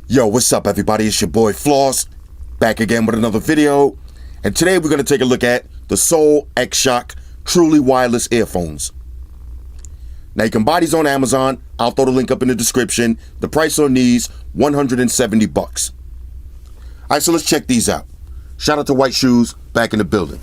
Yo, what's up everybody? It's your boy Floss, back again with another video. And today we're going to take a look at the Soul X-Shock truly wireless earphones. Now you can buy these on Amazon. I'll throw the link up in the description. The price on these, $170. Alright, so let's check these out. Shout out to White Shoes, back in the building.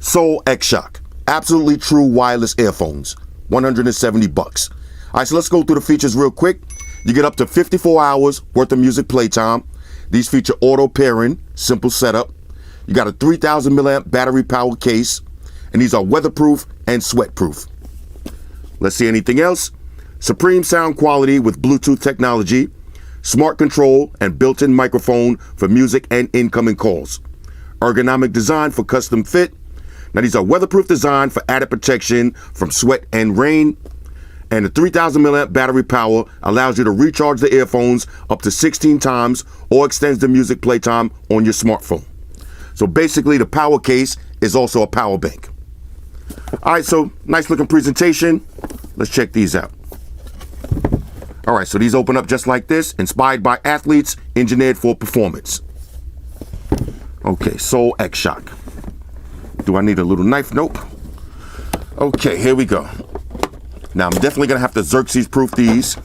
Soul X-Shock, absolutely true wireless earphones, $170. Alright, so let's go through the features real quick. You get up to 54 hours worth of music playtime. These feature auto pairing, simple setup. You got a 3000 milliamp battery powered case, and these are weatherproof and sweatproof. Let's see anything else. Supreme sound quality with Bluetooth technology, smart control and built-in microphone for music and incoming calls. Ergonomic design for custom fit. Now these are weatherproof design for added protection from sweat and rain. And the 3000 milliamp battery power allows you to recharge the earphones up to 16 times or extends the music playtime on your smartphone. So basically the power case is also a power bank. All right, so nice looking presentation. Let's check these out. All right, so these open up just like this, inspired by athletes, engineered for performance. Okay, Soul X-Shock. Do I need a little knife? Nope. Okay, here we go. Now, I'm definitely going to have to Xerxes proof these.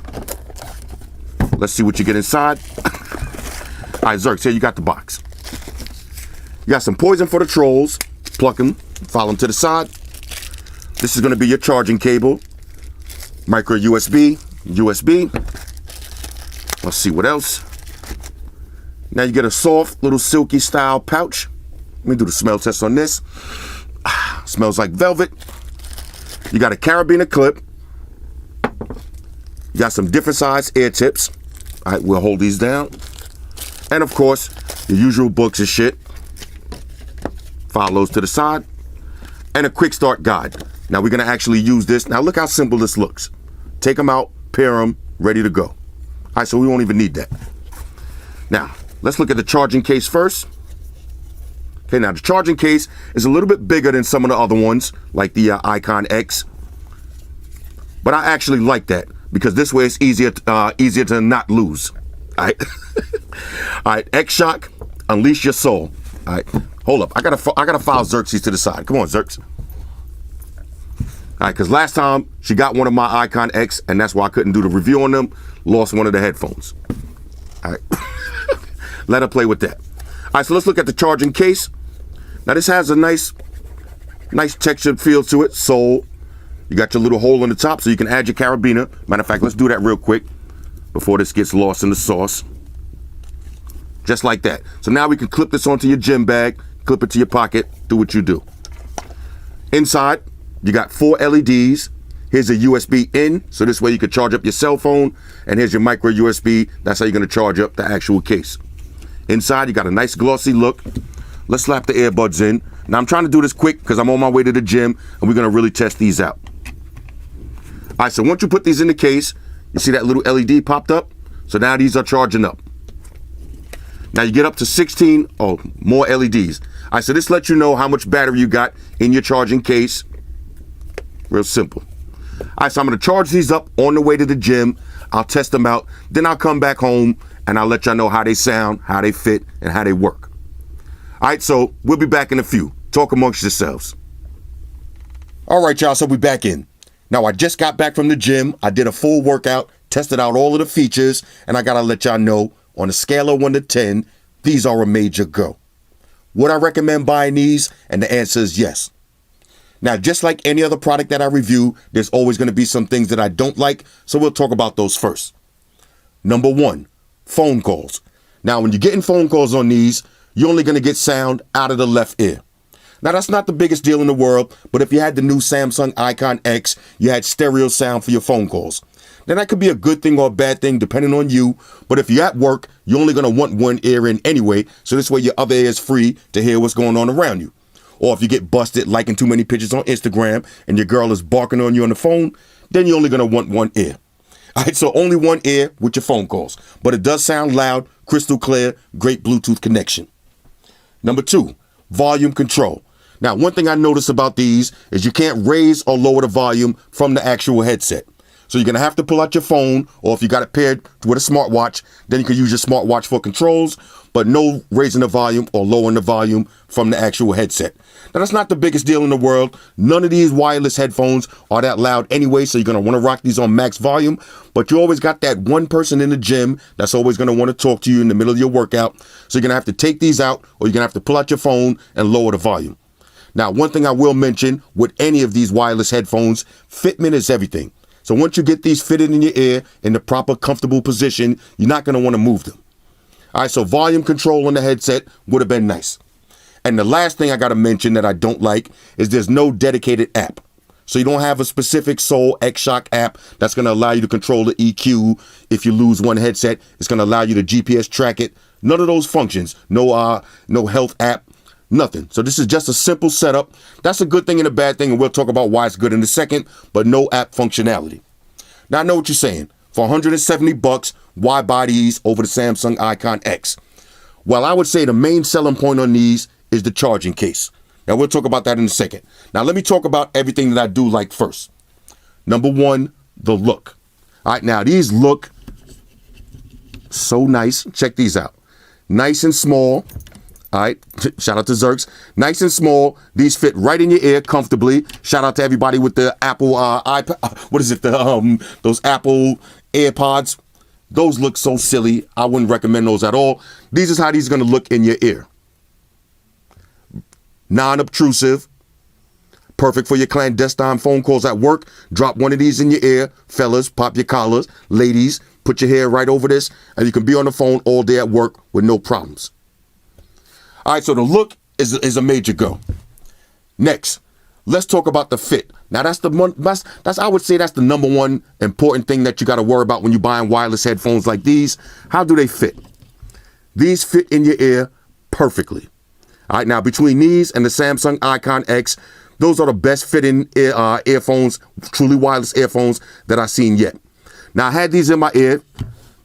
Let's see what you get inside. All right, Xerx, here you got the box. You got some poison for the trolls. Pluck them, file them to the side. This is going to be your charging cable. Micro USB, USB. Let's see what else. Now you get a soft little silky style pouch. Let me do the smell test on this. Smells like velvet. You got a carabiner clip. You got some different size ear tips. All right, we'll hold these down. And of course, your usual books and shit. File those to the side. And a quick start guide. Now we're gonna actually use this. Now look how simple this looks. Take them out, pair them, ready to go. All right, so we won't even need that. Now, let's look at the charging case first. Okay, now the charging case is a little bit bigger than some of the other ones, like the Icon X. But I actually like that, because this way it's easier to not lose. All right, all right. X-Shock, unleash your soul. All right, hold up. I gotta file Xerxes to the side. Come on, Xerx. All right, because last time she got one of my Icon X, and that's why I couldn't do the review on them. Lost one of the headphones. All right, let her play with that. All right, so let's look at the charging case. Now this has a nice textured feel to it. Soul. You got your little hole on the top so you can add your carabiner. Matter of fact, let's do that real quick before this gets lost in the sauce. Just like that. So now we can clip this onto your gym bag, clip it to your pocket, do what you do. Inside, you got 4 LEDs. Here's a USB in, so this way you can charge up your cell phone. And here's your micro USB. That's how you're gonna charge up the actual case. Inside, you got a nice glossy look. Let's slap the earbuds in. Now I'm trying to do this quick because I'm on my way to the gym and we're gonna really test these out. All right, so once you put these in the case, you see that little LED popped up? So now these are charging up. Now you get up to 16, more LEDs. All right, so this lets you know how much battery you got in your charging case. Real simple. All right, so I'm gonna charge these up on the way to the gym. I'll test them out. Then I'll come back home and I'll let y'all know how they sound, how they fit, and how they work. All right, so we'll be back in a few. Talk amongst yourselves. All right, y'all, so we're back in. Now, I just got back from the gym. I did a full workout, tested out all of the features, and I gotta let y'all know, on a scale of 1 to 10, these are a major go. Would I recommend buying these? And the answer is yes. Now, just like any other product that I review, there's always gonna be some things that I don't like, so we'll talk about those first. Number 1, phone calls. Now, when you're getting phone calls on these, you're only gonna get sound out of the left ear. Now, that's not the biggest deal in the world, but if you had the new Samsung Icon X, you had stereo sound for your phone calls. Now, that could be a good thing or a bad thing, depending on you, but if you're at work, you're only gonna want one ear in anyway, so this way your other ear is free to hear what's going on around you. Or if you get busted liking too many pictures on Instagram and your girl is barking on you on the phone, then you're only gonna want one ear. All right, so only one ear with your phone calls, but it does sound loud, crystal clear, great Bluetooth connection. Number 2, volume control. Now, one thing I noticed about these is you can't raise or lower the volume from the actual headset. So you're going to have to pull out your phone, or if you got it paired with a smartwatch, then you can use your smartwatch for controls, but no raising the volume or lowering the volume from the actual headset. Now, that's not the biggest deal in the world. None of these wireless headphones are that loud anyway, so you're going to want to rock these on max volume, but you always got that one person in the gym that's always going to want to talk to you in the middle of your workout. So you're going to have to take these out, or you're going to have to pull out your phone and lower the volume. Now, one thing I will mention with any of these wireless headphones, fitment is everything. So once you get these fitted in your ear in the proper comfortable position, you're not going to want to move them. All right, so volume control on the headset would have been nice. And the last thing I got to mention that I don't like is there's no dedicated app. So you don't have a specific Soul X-Shock app that's going to allow you to control the EQ. If you lose one headset, it's going to allow you to GPS track it. None of those functions. No health app. Nothing. So this is just a simple setup. That's a good thing and a bad thing, and we'll talk about why it's good in a second, but no app functionality. Now I know what you're saying. For $170, why buy these over the Samsung Icon X? Well, I would say the main selling point on these is the charging case. Now we'll talk about that in a second. Now let me talk about everything that I do like first. Number one, the look. All right, now these look so nice. Check these out. Nice and small. All right, shout out to Zerks. Nice and small. These fit right in your ear comfortably. Shout out to everybody with the Apple iPad. What is it? Those Apple AirPods. Those look so silly. I wouldn't recommend those at all. These is how these are going to look in your ear. Non-obtrusive. Perfect for your clandestine phone calls at work. Drop one of these in your ear. Fellas, pop your collars. Ladies, put your hair right over this, and you can be on the phone all day at work with no problems. All right, so the look is a major go. Next, let's talk about the fit. Now, I would say that's the number one important thing that you got to worry about when you're buying wireless headphones like these. How do they fit? These fit in your ear perfectly. All right, now between these and the Samsung Icon X, those are the best fitting earphones, truly wireless earphones that I've seen yet. Now, I had these in my ear.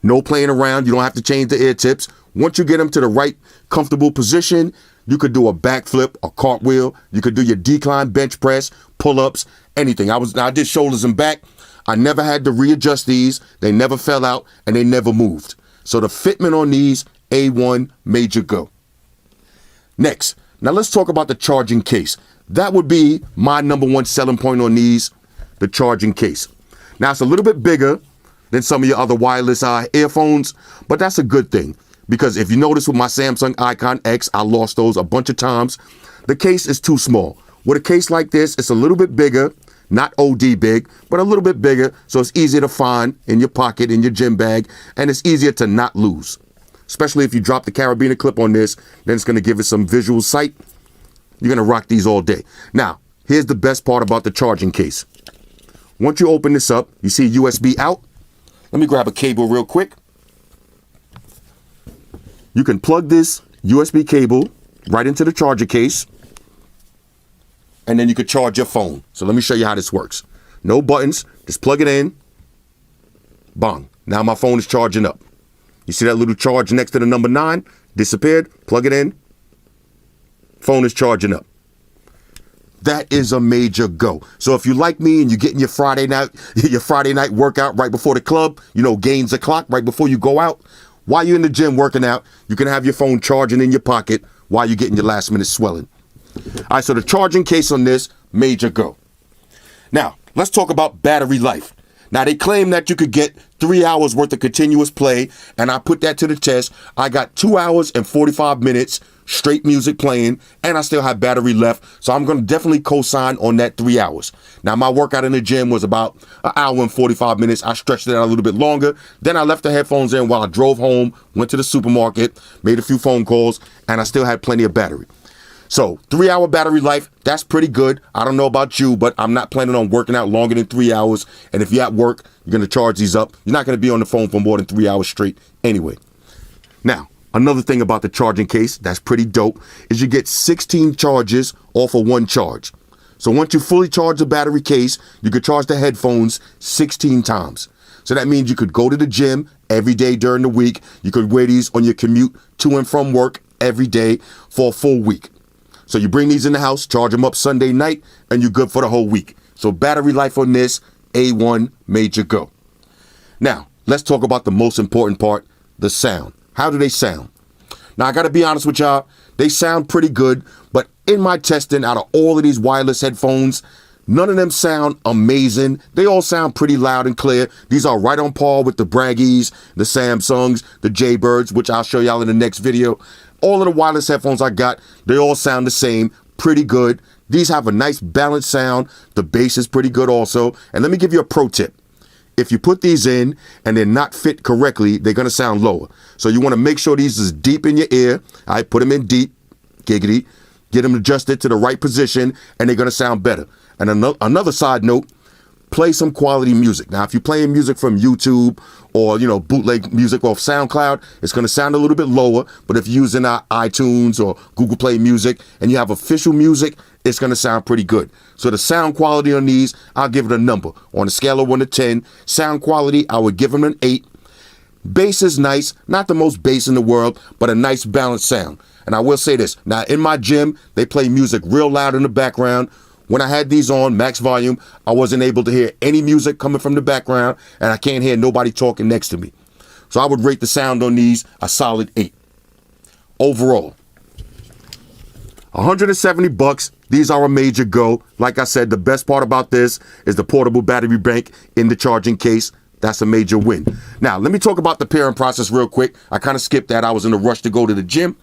No playing around. You don't have to change the ear tips. Once you get them to the right comfortable position, you could do a backflip, a cartwheel. You could do your decline bench press, pull-ups, anything. I did shoulders and back. I never had to readjust these. They never fell out, and they never moved. So the fitment on these, A1, major go. Next, now let's talk about the charging case. That would be my number one selling point on these, the charging case. Now, it's a little bit bigger than some of your other wireless earphones, but that's a good thing. Because if you notice with my Samsung Icon X, I lost those a bunch of times. The case is too small. With a case like this, it's a little bit bigger, not OD big, but a little bit bigger, so it's easier to find in your pocket, in your gym bag, and it's easier to not lose. Especially if you drop the carabiner clip on this, then it's going to give it some visual sight. You're going to rock these all day. Now, here's the best part about the charging case. Once you open this up, you see USB out. Let me grab a cable real quick. You can plug this USB cable right into the charger case, and then you could charge your phone. So let me show you how this works. No buttons, just plug it in. Bang. Now my phone is charging up. You see that little charge next to the number 9? Disappeared. Plug it in. Phone is charging up. That is a major go. So if you like me and you're getting your Friday night workout right before the club, gains the clock right before you go out, while you're in the gym working out, you can have your phone charging in your pocket while you're getting your last minute swelling. All right, so the charging case on this, major go. Now, let's talk about battery life. Now, they claim that you could get 3 hours worth of continuous play, and I put that to the test. I got 2 hours and 45 minutes straight music playing, and I still have battery left, so I'm going to definitely co-sign on that 3 hours. Now, my workout in the gym was about an hour and 45 minutes. I stretched it out a little bit longer. Then I left the headphones in while I drove home, went to the supermarket, made a few phone calls, and I still had plenty of battery. So 3 hour battery life, that's pretty good. I don't know about you, but I'm not planning on working out longer than 3 hours. And if you're at work, you're going to charge these up. You're not going to be on the phone for more than 3 hours straight anyway. Now, another thing about the charging case that's pretty dope is you get 16 charges off of one charge. So once you fully charge the battery case, you could charge the headphones 16 times. So that means you could go to the gym every day during the week. You could wear these on your commute to and from work every day for a full week. So you bring these in the house, charge them up Sunday night, and you're good for the whole week. So battery life on this, A1, major go. Now, let's talk about the most important part, the sound. How do they sound? Now, I got to be honest with y'all, they sound pretty good, but in my testing, out of all of these wireless headphones, none of them sound amazing. They all sound pretty loud and clear. These are right on par with the Braggies, the Samsungs, the Jaybirds, which I'll show y'all in the next video. All of the wireless headphones I got, they all sound the same, pretty good. These have a nice balanced sound. The bass is pretty good also. And let me give you a pro tip. If you put these in and they're not fit correctly, they're going to sound lower. So you want to make sure these is deep in your ear. I put them in deep, giggity, get them adjusted to the right position, and they're going to sound better. And another side note, play some quality music. Now, if you're playing music from YouTube or, bootleg music off SoundCloud, it's going to sound a little bit lower. But if you're using iTunes or Google Play Music and you have official music, it's going to sound pretty good. So the sound quality on these, I'll give it a number. On a scale of 1 to 10, sound quality, I would give them an 8. Bass is nice, not the most bass in the world, but a nice balanced sound. And I will say this, now in my gym, they play music real loud in the background. When I had these on max volume, I wasn't able to hear any music coming from the background, and I can't hear nobody talking next to me. So I would rate the sound on these a solid 8. Overall, $170. These are a major go. Like I said, the best part about this is the portable battery bank in the charging case. That's a major win. Now, let me talk about the pairing process real quick. I kind of skipped that. I was in a rush to go to the gym.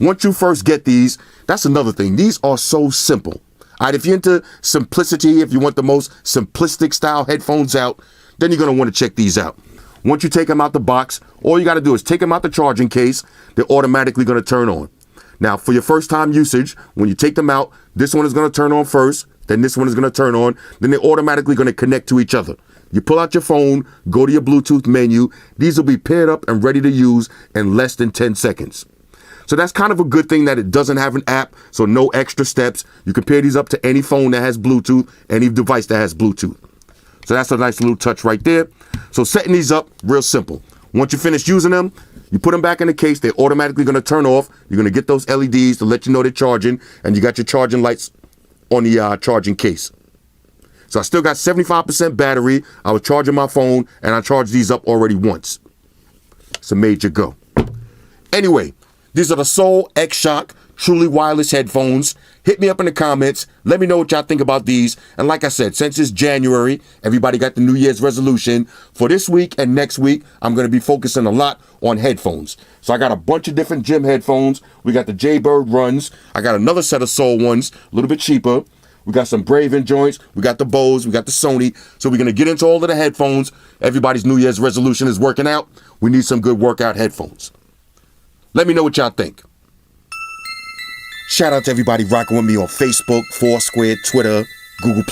Once you first get these, that's another thing. These are so simple. All right, if you're into simplicity, if you want the most simplistic style headphones out, then you're going to want to check these out. Once you take them out the box, all you got to do is take them out the charging case. They're automatically going to turn on. Now, for your first time usage, when you take them out, this one is going to turn on first, then this one is going to turn on, then they're automatically going to connect to each other. You pull out your phone, go to your Bluetooth menu. These will be paired up and ready to use in less than 10 seconds. So that's kind of a good thing that it doesn't have an app, so no extra steps. You can pair these up to any phone that has Bluetooth, any device that has Bluetooth. So that's a nice little touch right there. So setting these up, real simple. Once you finish using them, you put them back in the case. They're automatically going to turn off. You're going to get those LEDs to let you know they're charging, and you got your charging lights on the charging case. So I still got 75% battery. I was charging my phone, and I charged these up already once. It's a major go. Anyway, these are the Soul X-Shock truly wireless headphones. Hit me up in the comments. Let me know what y'all think about these. And like I said, since it's January, everybody got the New Year's resolution. For this week and next week, I'm going to be focusing a lot on headphones. So I got a bunch of different gym headphones. We got the Jaybird Runs. I got another set of Soul ones, a little bit cheaper. We got some Braven joints. We got the Bose. We got the Sony. So we're going to get into all of the headphones. Everybody's New Year's resolution is working out. We need some good workout headphones. Let me know what y'all think. Shout out to everybody rocking with me on Facebook, Foursquare, Twitter, Google+.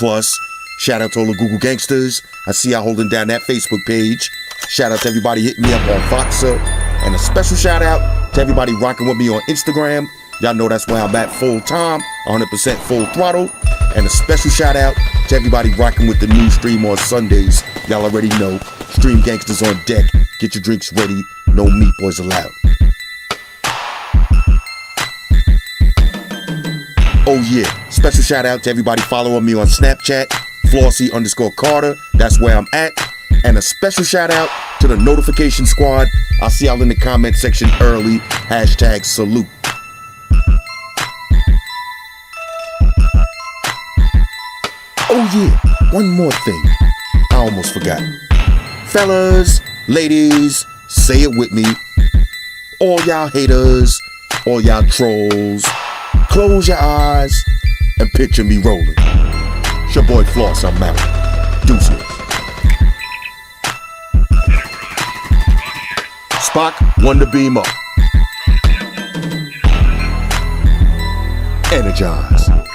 Shout out to all the Google gangsters. I see y'all holding down that Facebook page. Shout out to everybody hitting me up on Voxer. And a special shout out to everybody rocking with me on Instagram. Y'all know that's where I'm at full time, 100% full throttle. And a special shout out to everybody rocking with the new stream on Sundays. Y'all already know, Stream Gangsters on deck. Get your drinks ready. No meat boys allowed. Oh yeah, special shout out to everybody following me on Snapchat, Flossy_Carter, that's where I'm at. And a special shout out to the notification squad. I'll see y'all in the comment section early. #salute. Oh yeah, one more thing. I almost forgot. Fellas, ladies, say it with me. All y'all haters, all y'all trolls, close your eyes and picture me rolling. It's your boy Floss, I'm out. Deuces. Spock, Wonder Beam up. Energize.